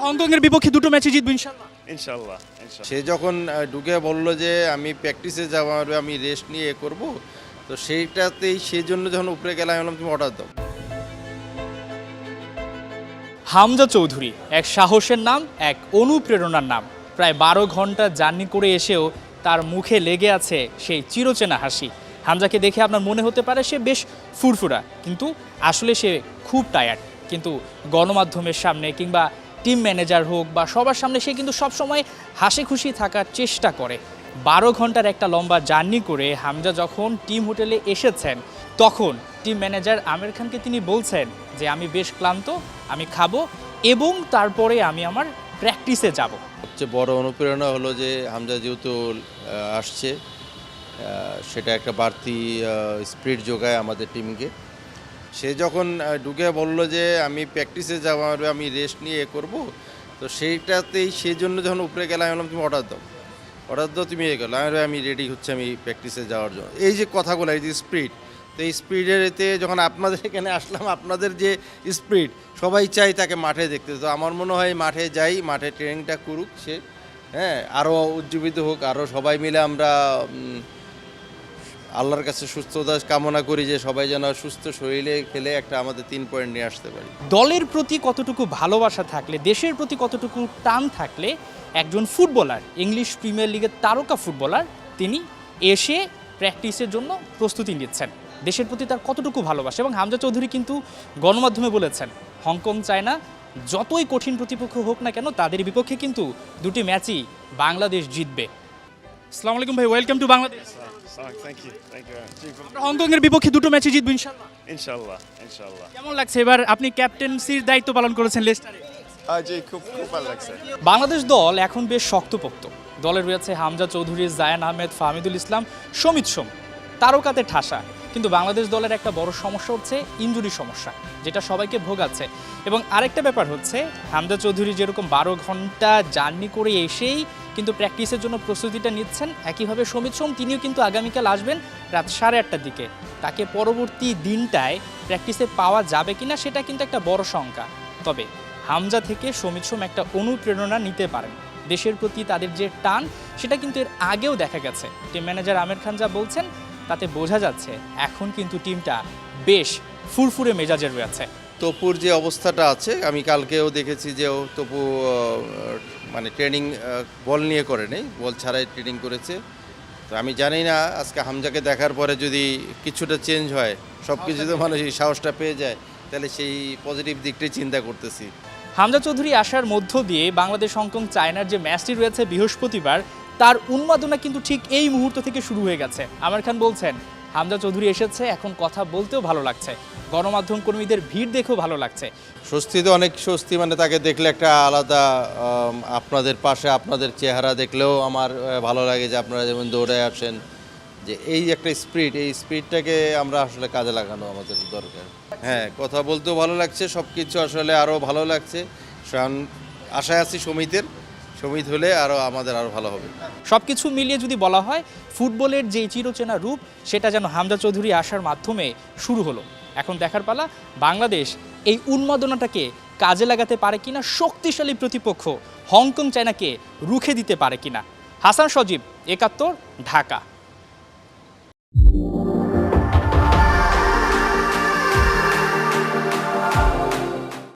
হংকংয়ের বিপক্ষে দুটো ম্যাচে জিতবে ইনশাআল্লাহ। ইনশাল্লাহ ইনশাল্লাহ। সে যখন ঢুকে বললো যে আমি প্র্যাকটিসে যাবো আর আমি রেস্ট নিয়ে করব, তো সেইটাতেই সেই জন্য যখন উপরে গেলাম আমি বললাম তুমি অর্ডার দাও। হামজা চৌধুরী এক সাহসের নাম, এক অনুপ্রেরণার নাম। প্রায় 12 ঘন্টা জার্নি করে এসেও তার মুখে লেগে আছে সেই চিরচেনা হাসি। হামজাকে দেখে আপনার মনে হতে পারে সে বেশ ফুরফুরা, কিন্তু আসলে সে খুব টায়ার্ড। কিন্তু গণমাধ্যমের সামনে কিংবা টিম ম্যানেজার হোক বা সবার সামনে সে কিন্তু সবসময় হাসি খুশি থাকার চেষ্টা করে। 12 ঘন্টার একটা লম্বা জার্নি করে হামজা যখন টিম হোটেলে এসেছেন, তখন টিম ম্যানেজার আমির খানকে তিনি বলছেন যে আমি বেশ ক্লান্ত, আমি খাবো এবং তারপরে আমি আমার প্র্যাকটিসে যাব। সবচেয়ে বড় অনুপ্রেরণা হলো যে হামজা যেহেতু আসছে, সেটা একটা বাড়তি স্পিরিট যোগায় আমাদের টিমকে। সে যখন ঢুকে বললো যে আমি প্র্যাকটিসে যাবো আর আমি রেস্ট নিয়ে করব, তো সেইটাতেই সেই জন্য যখন উপরে গেলাম আমি বললাম তুমি অর্ডার দাও তুমি গেলো আমি রেডি হচ্ছে আমি প্র্যাকটিসে যাওয়ার জন্য। এই যে কথাগুলো, এই যে স্পিরিট, তো এই স্পিরিটের এতে যখন আপনাদের এখানে আসলাম, আপনাদের যে স্পিরিট সবাই চাই তাকে মাঠে দেখতে। তো আমার মনে হয় মাঠে যাই, মাঠে ট্রেনিংটা করুক সে, হ্যাঁ, আরও উজ্জীবিত হোক, আরও সবাই মিলে আমরা আল্লাহর কাছে সুস্থতা কামনা করি যে সবাই যেন সুস্থ শরীরে খেলে একটা আমাদের 3 পয়েন্ট নিয়ে আসতে পারি। দলের প্রতি কতটুকু ভালোবাসা থাকলে, দেশের প্রতি কতটুকু টান থাকলে একজন ফুটবলার, ইংলিশ প্রিমিয়ার লিগের তারকা ফুটবলার, তিনি এসে প্র্যাকটিসের জন্য প্রস্তুতি নিচ্ছেন, দেশের প্রতি তার কতটুকু ভালোবাসা। এবং হামজা চৌধুরী কিন্তু গণমাধ্যমে বলেছেন হংকং চায়না যতই কঠিন প্রতিপক্ষ হোক না কেন তাদের বিপক্ষে কিন্তু দুটি ম্যাচই বাংলাদেশ জিতবে। আসসালামু আলাইকুম ভাই, welcome to Bangladesh. Thank you. হংকংয়ের বিপক্ষে দুটো ম্যাচে জিতবে ইনশাআল্লাহ। ইনশাল্লাহ ইনশাল্লাহ। কেমন লাগছে এবার আপনি ক্যাপ্টেন্সির দায়িত্ব পালন করেছেন লেস্টারে? জি, খুব ভালো লাগছে। বাংলাদেশ দল এখন বেশ শক্তপোক্ত। দলে রয়েছে হামজা চৌধুরী, জায়ান আহমেদ, ফাহমিদুল ইসলাম, সমিত সোম, তারকাতে ঠাসা। কিন্তু বাংলাদেশ দলের একটা বড় সমস্যা হচ্ছে ইনজুরি সমস্যা, যেটা সবাইকে ভোগাচ্ছে। এবং আরেকটা ব্যাপার হচ্ছে হামজা চৌধুরী যেরকম 12 ঘন্টা জার্নি করে এসেই কিন্তু প্র্যাকটিসের জন্য প্রস্তুতিটা নিচ্ছেন, একইভাবে সমিত সোম তিনিও কিন্তু আগামীকাল আসবেন রাত 8:30টার দিকে। তাকে পরবর্তী দিনটায় প্র্যাকটিসে পাওয়া যাবে কিনা সেটা কিন্তু একটা বড় শঙ্কা। তবে হামজা থেকে সমিত সোম একটা অনুপ্রেরণা নিতে পারেন। দেশের প্রতি তাদের যে টান সেটা কিন্তু এর আগেও দেখা গেছে। টিম ম্যানেজার আমির খান যা বলছেন তাতে বোঝা যাচ্ছে এখন কিন্তু টিমটা বেশ ফুরফুরে মেজাজের রয়েছে। তপুর যে অবস্থাটা আছে, আমি কালকেও দেখেছি যে তপু মানে ট্রেনিং বল নিয়ে করে নেই, বল ছাড়াই ট্রেনিং করেছে। তো আমি জানি না আজকে হামজাকে দেখার পরে যদি কিছুটা চেঞ্জ হয়, সব কিছুতে মানুষ এই সাহসটা পেয়ে যায়, তাহলে সেই পজিটিভ দিকটাই চিন্তা করতেছি। হামজা চৌধুরী আসার মধ্য দিয়ে বাংলাদেশ হংকং চায়নার যে ম্যাচটি রয়েছে বৃহস্পতিবার, তার উন্মাদনা কিন্তু ঠিক এই মুহূর্ত থেকে শুরু হয়ে গেছে। আমির খান বলছেন হামজা চৌধুরী এসেছে, এখন কথা বলতেও ভালো লাগছে, গণমাধ্যম কর্মীদের ভিড় দেখেও ভালো লাগছে। স্বস্তি তো অনেক স্বস্তি, মানে তাকে দেখলে একটা আলাদা, আপনাদের পাশে আপনাদের চেহারা দেখলেও আমার ভালো লাগে যে আপনারা যেমন দৌড়ে আসেন, যে এই একটা স্পিরিট, এই স্পিরিটটাকে আমরা আসলে কাজে লাগানো আমাদের দরকার। হ্যাঁ, কথা বলতেও ভালো লাগছে, সব কিছু আসলে আরও ভালো লাগছে। আশায় আছি সমিত হলে আমাদের আরও ভালো হবে। সব কিছু মিলিয়ে যদি বলা হয় ফুটবলের যে চিরচেনা রূপ সেটা যেন হামজা চৌধুরী আসার মাধ্যমে শুরু হলো। এখন দেখার পালা বাংলাদেশ এই উন্মাদনাটাকে কাজে লাগাতে পারে কিনা, শক্তিশালী প্রতিপক্ষ হংকং চায়নাকে রুখে দিতে পারে কিনা। হাসান সজীব, ৭১, ঢাকা।